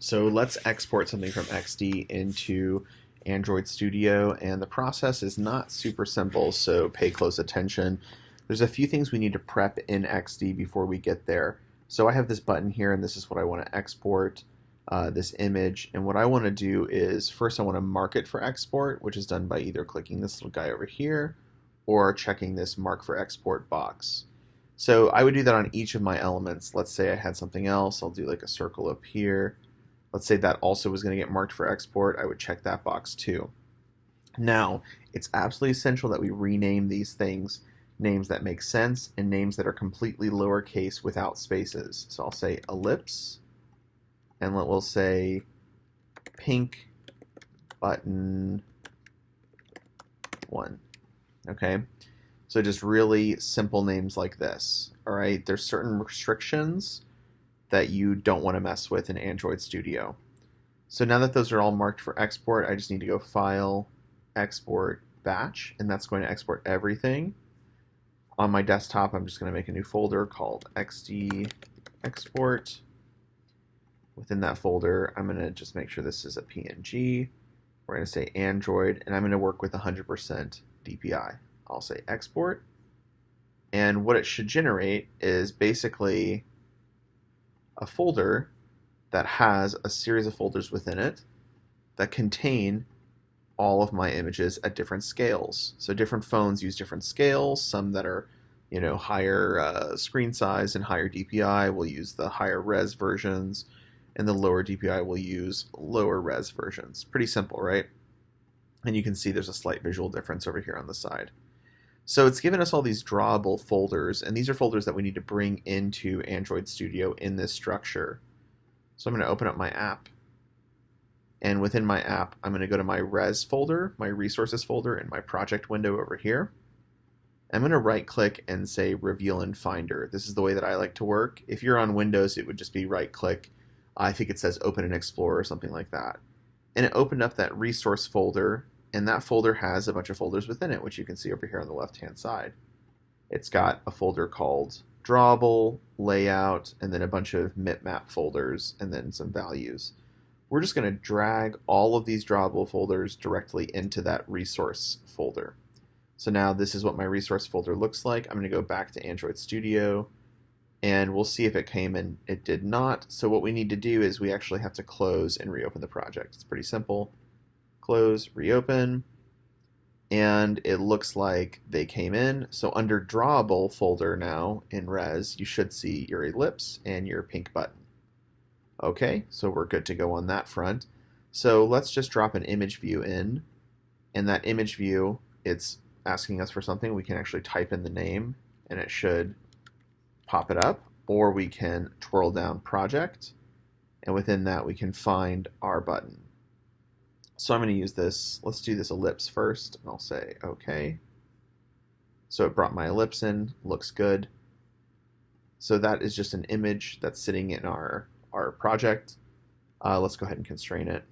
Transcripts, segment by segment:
So let's export something from XD into Android Studio, and the process is not super simple, so pay close attention. There's a few things we need to prep in XD before we get there. So I have this button here, and this is what I want to export, this image. And what I want to do is, first I want to mark it for export, which is done by either clicking this little guy over here or checking this mark for export box. So I would do that on each of my elements. Let's say I had something else. I'll do like a circle up here. Let's say that also was going to get marked for export. I would check that box too. Now, it's absolutely essential that we rename these things names that make sense and names that are completely lowercase without spaces. So I'll say ellipse, and we'll say pink button 1. Okay? So just really simple names like this. All right? There's certain restrictions that you don't want to mess with in Android Studio. So now that those are all marked for export, I just need to go File, Export, Batch, and that's going to export everything. On my desktop, I'm just going to make a new folder called XD Export. Within that folder, I'm going to just make sure this is a PNG. We're going to say Android, and I'm going to work with 100% DPI. I'll say Export, and what it should generate is basically a folder that has a series of folders within it that contain all of my images at different scales. So different phones use different scales. Some that are, higher screen size and higher DPI will use the higher res versions, and the lower DPI will use lower res versions. Pretty simple, right? And you can see there's a slight visual difference over here on the side. So it's given us all these drawable folders, and these are folders that we need to bring into Android Studio in this structure. So I'm going to open up my app, and within my app, I'm going to go to my res folder, my resources folder, in my project window over here. I'm going to right-click and say Reveal in Finder. This is the way that I like to work. If you're on Windows, it would just be right-click. I think it says Open in Explorer or something like that. And it opened up that resource folder, and that folder has a bunch of folders within it, which you can see over here on the left-hand side. It's got a folder called Drawable, Layout, and then a bunch of Mipmap folders, and then some values. We're just going to drag all of these drawable folders directly into that resource folder. So now this is what my resource folder looks like. I'm going to go back to Android Studio, and we'll see if it came in. It did not. So what we need to do is we actually have to close and reopen the project. It's pretty simple. Close, reopen, and it looks like they came in. So under Drawable folder now in Res, you should see your ellipse and your pink button. Okay, so we're good to go on that front. So let's just drop an image view in, and that image view, it's asking us for something. We can actually type in the name, and it should pop it up, or we can twirl down Project, and within that we can find our button. So I'm going to use this, let's do this ellipse first, and I'll say OK. So it brought my ellipse in, looks good. So that is just an image that's sitting in our project. Let's go ahead and constrain it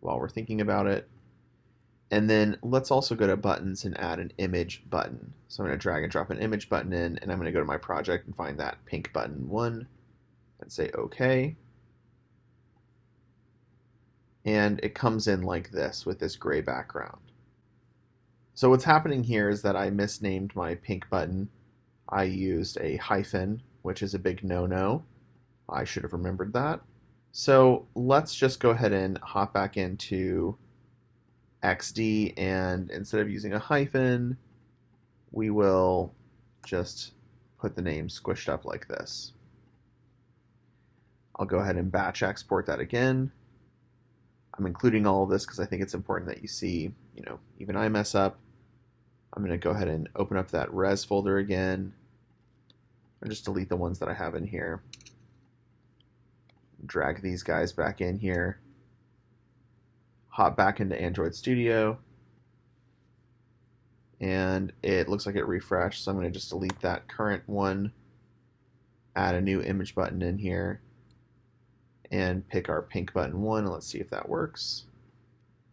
while we're thinking about it. And then let's also go to buttons and add an image button. So I'm going to drag and drop an image button in, and I'm going to go to my project and find that pink button 1 and say OK. And it comes in like this with this gray background. So what's happening here is that I misnamed my pink button. I used a hyphen, which is a big no-no. I should have remembered that. So let's just go ahead and hop back into XD, and instead of using a hyphen, we will just put the name squished up like this. I'll go ahead and batch export that again. I'm including all of this because I think it's important that you see, even I mess up. I'm going to go ahead and open up that res folder again, and just delete the ones that I have in here. Drag these guys back in here. Hop back into Android Studio, and it looks like it refreshed, so I'm going to just delete that current one, add a new image button in here, and pick our pink button 1, and let's see if that works.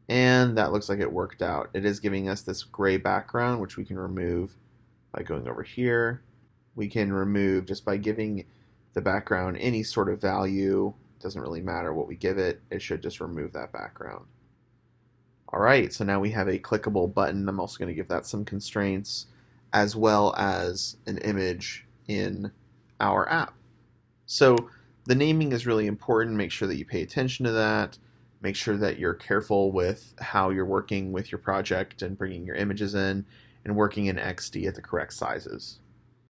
And that looks like it worked out. It is giving us this gray background, which we can remove by going over here. We can remove just by giving the background any sort of value doesn't really matter what we give it. It should just remove that background. All right, so now we have a clickable button. I'm also going to give that some constraints, as well as an image in our app. So the naming is really important. Make sure that you pay attention to that. Make sure that you're careful with how you're working with your project and bringing your images in and working in XD at the correct sizes.